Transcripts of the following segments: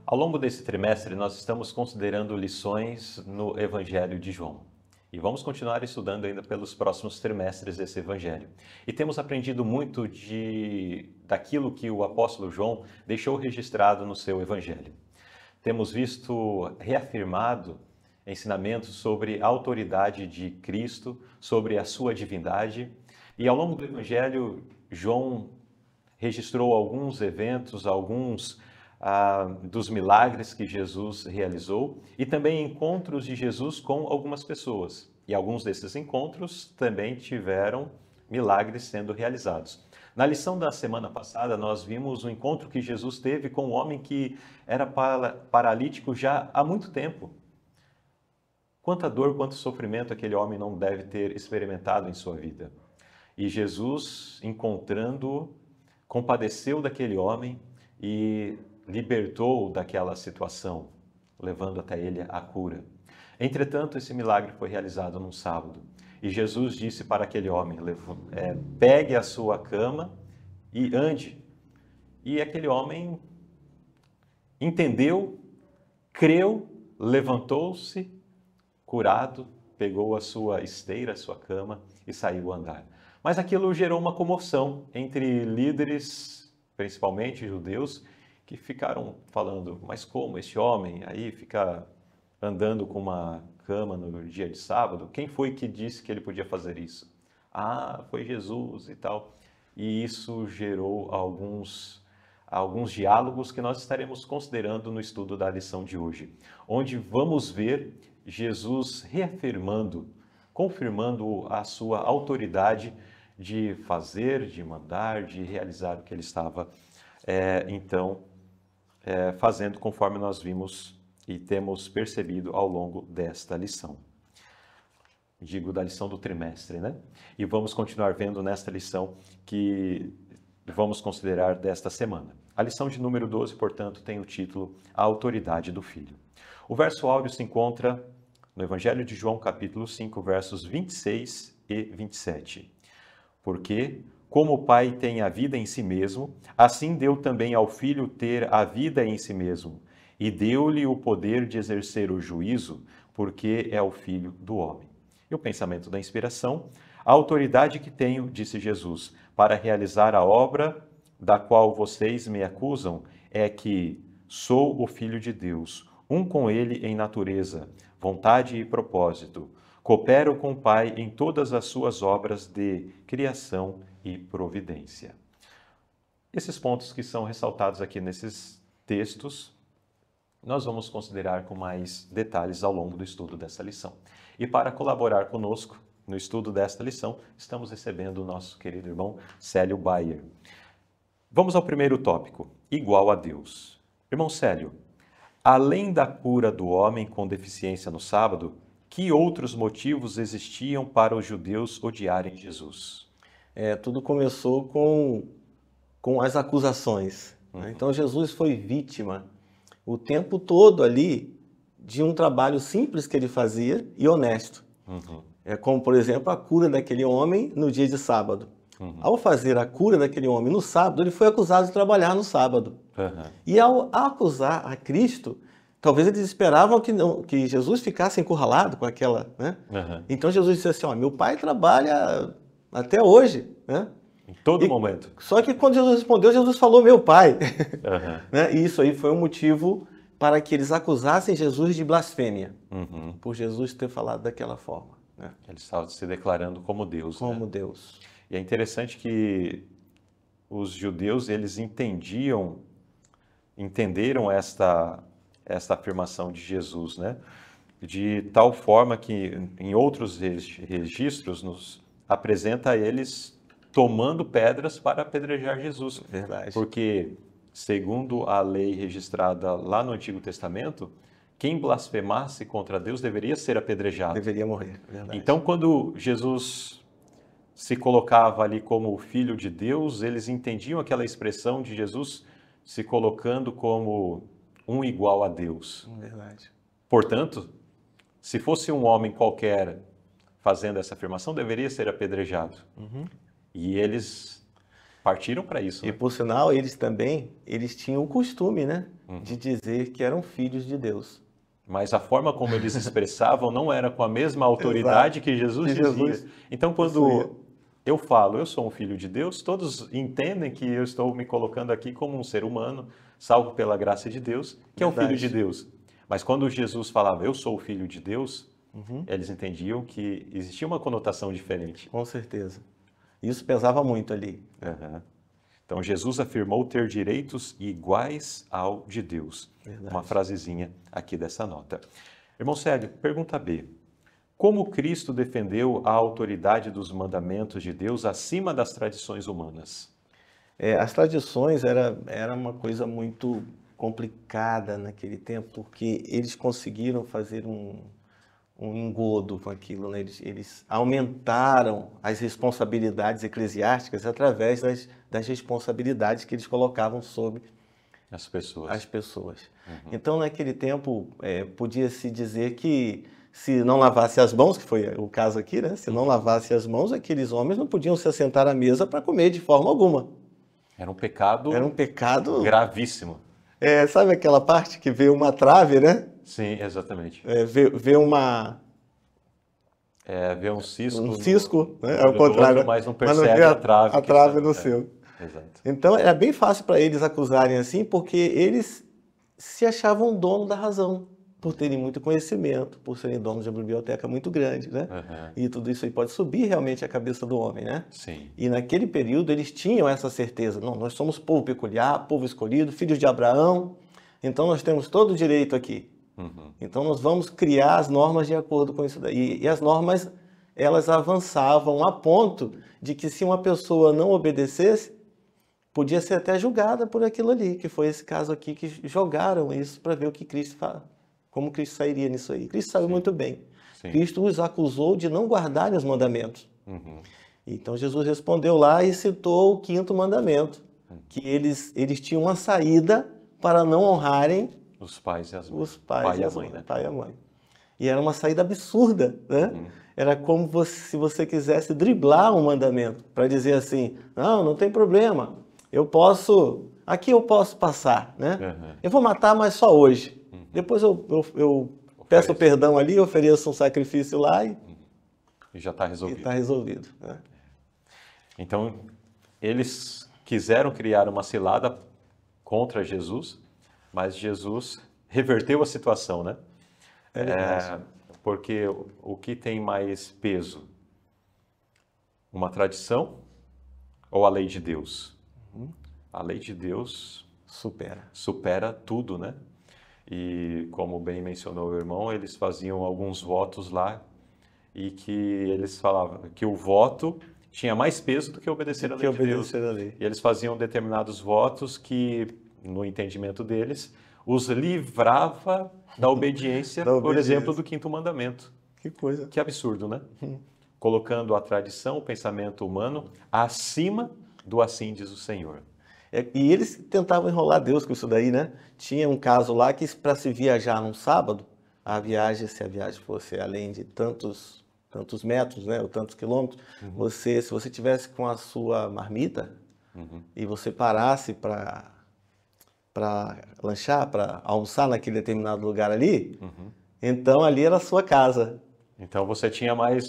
Ao longo desse trimestre, nós estamos considerando lições no Evangelho de João. E vamos continuar estudando ainda pelos próximos trimestres esse Evangelho. E temos aprendido muito daquilo que o apóstolo João deixou registrado no seu Evangelho. Temos visto reafirmado ensinamentos sobre a autoridade de Cristo, sobre a sua divindade. E ao longo do Evangelho, João registrou alguns eventos, alguns dos milagres que Jesus realizou e também encontros de Jesus com algumas pessoas. E alguns desses encontros também tiveram milagres sendo realizados. Na lição da semana passada, nós vimos o encontro que Jesus teve com um homem que era paralítico já há muito tempo. Quanta dor, quanto sofrimento aquele homem não deve ter experimentado em sua vida. E Jesus, encontrando-o, compadeceu daquele homem e libertou daquela situação, levando até ele a cura. Entretanto, esse milagre foi realizado num sábado. E Jesus disse para aquele homem, pegue a sua cama e ande. E aquele homem entendeu, creu, levantou-se, curado, pegou a sua esteira, a sua cama e saiu a andar. Mas aquilo gerou uma comoção entre líderes, principalmente judeus, que ficaram falando, mas como esse homem aí fica andando com uma cama no dia de sábado? Quem foi que disse que ele podia fazer isso? Ah, foi Jesus e tal. E isso gerou alguns diálogos que nós estaremos considerando no estudo da lição de hoje, onde vamos ver Jesus reafirmando, confirmando a sua autoridade de fazer, de mandar, de realizar o que ele estava, fazendo conforme nós vimos e temos percebido ao longo desta lição. Digo, da lição do trimestre, né? E vamos continuar vendo nesta lição que vamos considerar desta semana. A lição de número 12, portanto, tem o título A Autoridade do Filho. O verso áureo se encontra no Evangelho de João, capítulo 5, versos 26 e 27. Porque, como o Pai tem a vida em si mesmo, assim deu também ao Filho ter a vida em si mesmo, e deu-lhe o poder de exercer o juízo, porque é o Filho do homem. E o pensamento da inspiração: a autoridade que tenho, disse Jesus, para realizar a obra da qual vocês me acusam, é que sou o Filho de Deus, um com ele em natureza, vontade e propósito. Coopero com o Pai em todas as suas obras de criação e providência. Esses pontos que são ressaltados aqui nesses textos, nós vamos considerar com mais detalhes ao longo do estudo dessa lição. E para colaborar conosco no estudo desta lição, estamos recebendo o nosso querido irmão Célio Bayer. Vamos ao primeiro tópico, igual a Deus. Irmão Célio, além da cura do homem com deficiência no sábado, que outros motivos existiam para os judeus odiarem Jesus? Tudo começou com as acusações. Né? Então Jesus foi vítima o tempo todo ali de um trabalho simples que ele fazia e honesto. Como, por exemplo, a cura daquele homem no dia de sábado. Ao fazer a cura daquele homem no sábado, ele foi acusado de trabalhar no sábado. E ao acusar a Cristo, talvez eles esperavam que Jesus ficasse encurralado com aquela, né? Então Jesus disse assim, meu pai trabalha até hoje, né? Em todo momento. Só que quando Jesus respondeu, Jesus falou, meu pai. Né? E isso aí foi um motivo para que eles acusassem Jesus de blasfêmia, por Jesus ter falado daquela forma. Né? Ele estava se declarando como Deus. Como Deus. E é interessante que os judeus, eles entenderam esta afirmação de Jesus, né? De tal forma que em outros registros nos apresenta eles tomando pedras para apedrejar Jesus. Verdade. Porque, segundo a lei registrada lá no Antigo Testamento, quem blasfemasse contra Deus deveria ser apedrejado. Deveria morrer, verdade. Então, quando Jesus se colocava ali como o Filho de Deus, eles entendiam aquela expressão de Jesus se colocando como um igual a Deus. Verdade. Portanto, se fosse um homem qualquer fazendo essa afirmação, deveria ser apedrejado. E eles Partiram para isso, E né? por sinal, eles tinham o costume, né, de dizer que eram filhos de Deus. Mas a forma como eles expressavam não era com a mesma autoridade Exato. que Jesus Que dizia. Jesus Então, possuía. quando eu falo, eu sou um filho de Deus, todos entendem que eu estou me colocando aqui como um ser humano, salvo pela graça de Deus, que é um filho de Verdade. Deus. Mas quando Jesus falava, eu sou o filho de Deus, Uhum. eles entendiam que existia uma conotação diferente. Com certeza. Isso pesava muito ali. Aham. Então, Jesus afirmou ter direitos iguais ao de Deus. Verdade. Uma frasezinha aqui dessa nota. Irmão Célio, pergunta B. Como Cristo defendeu a autoridade dos mandamentos de Deus acima das tradições humanas? As tradições era uma coisa muito complicada naquele tempo, porque eles conseguiram fazer um engodo com aquilo, né? Eles aumentaram as responsabilidades eclesiásticas através das responsabilidades que eles colocavam sobre As pessoas. as pessoas. Então, naquele tempo, podia-se dizer que se não lavasse as mãos, que foi o caso aqui, né? Se não lavasse as mãos, aqueles homens não podiam se assentar à mesa para comer de forma alguma. Era um pecado Era um pecado. gravíssimo. Sabe aquela parte que vê uma trave, né? Sim, exatamente. Vê Vê um cisco, um cisco, né? no Ao olho do contrário, outro, mas não mas percebe vê a trave. a que trave está- no seu. Exato. Então era bem fácil para eles acusarem assim, porque eles se achavam dono da razão, por terem muito conhecimento, por serem donos de uma biblioteca muito grande, né? Aham. E tudo isso aí pode subir realmente a cabeça do homem, né? Sim. E naquele período eles tinham essa certeza, não, nós somos povo peculiar, povo escolhido, filhos de Abraão, então nós temos todo o direito aqui. Uhum. Então nós vamos criar as normas de acordo com isso daí. E as normas, elas avançavam a ponto de que se uma pessoa não obedecesse, podia ser até julgada por aquilo ali, que foi esse caso aqui que jogaram isso para ver o que Cristo fala, como Cristo sairia nisso aí. Cristo saiu muito bem. Sim. Cristo os acusou de não guardarem os mandamentos. Uhum. Então Jesus respondeu lá e citou o quinto mandamento, que eles tinham uma saída para não honrarem Os pais e as mães. os pais Pai e e a as mãe, mães, né? pai e a mãe. E era uma saída absurda, né? Era como se você quisesse driblar um mandamento, para dizer assim, não tem problema, aqui eu posso passar, né? Uhum. Eu vou matar, mas só hoje. Depois eu peço perdão ali, ofereço um sacrifício lá e E já está resolvido. está resolvido, né? Então, eles quiseram criar uma cilada contra Jesus, mas Jesus reverteu a situação, né? verdade. Porque o que tem mais peso? Uma tradição ou a lei de Deus? A lei de Deus supera tudo, né? E como bem mencionou o irmão, eles faziam alguns votos lá e que eles falavam que o voto tinha mais peso do que obedecer a lei de Deus. obedecer a lei. E eles faziam determinados votos que, no entendimento deles, os livrava da obediência, Da por obediência. exemplo, do quinto mandamento. Que coisa. Que absurdo, né? Colocando a tradição, o pensamento humano, acima do assim diz o Senhor. E eles tentavam enrolar Deus com isso daí, né? Tinha um caso lá que para se viajar num sábado, se a viagem fosse além de tantos metros, né, ou tantos quilômetros, se você tivesse com a sua marmita e você parasse para lanchar, para almoçar naquele determinado lugar ali, então ali era a sua casa. Então você tinha mais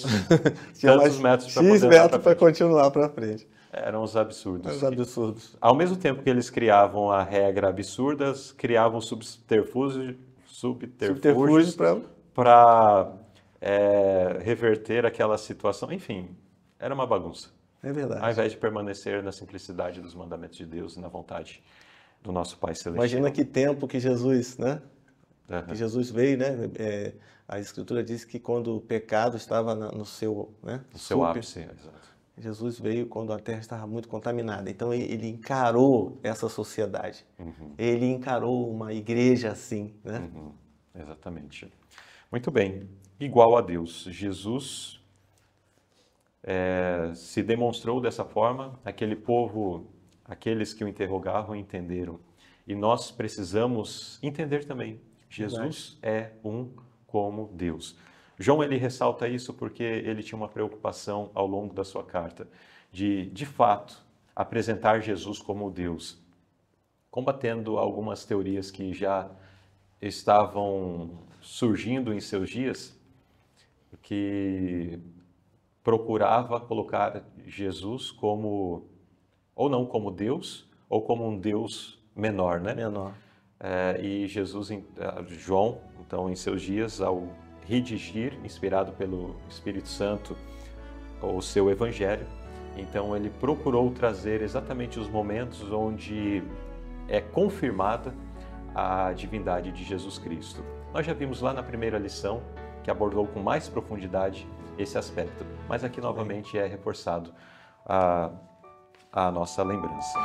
Tinha tantos mais metros para X poder metros para continuar para frente. Eram os absurdos. Os absurdos. Ao mesmo tempo que eles criavam a regra absurdas, criavam subterfúgios para reverter aquela situação. Enfim, era uma bagunça. É verdade. Ao invés de permanecer na simplicidade dos mandamentos de Deus e na vontade do nosso Pai Celestial. Imagina que tempo que Jesus, né? Uhum. Que Jesus veio, né? A Escritura diz que quando o pecado estava no seu, né? No seu ápice, exato. Jesus veio quando a terra estava muito contaminada. Então ele encarou essa sociedade. Ele encarou uma igreja assim, né? Exatamente. Muito bem. Igual a Deus, Jesus se demonstrou dessa forma. Aquele povo, aqueles que o interrogavam, entenderam. E nós precisamos entender também. Jesus é um como Deus. João, ele ressalta isso porque ele tinha uma preocupação ao longo da sua carta de fato, apresentar Jesus como Deus, combatendo algumas teorias que já estavam surgindo em seus dias, que procurava colocar Jesus como, ou não como Deus, ou como um Deus menor, né? Menor. E Jesus, João, então, em seus dias, ao redigir, inspirado pelo Espírito Santo, o seu Evangelho, então ele procurou trazer exatamente os momentos onde é confirmada a divindade de Jesus Cristo. Nós já vimos lá na primeira lição, que abordou com mais profundidade esse aspecto, mas aqui novamente é reforçado a nossa lembrança.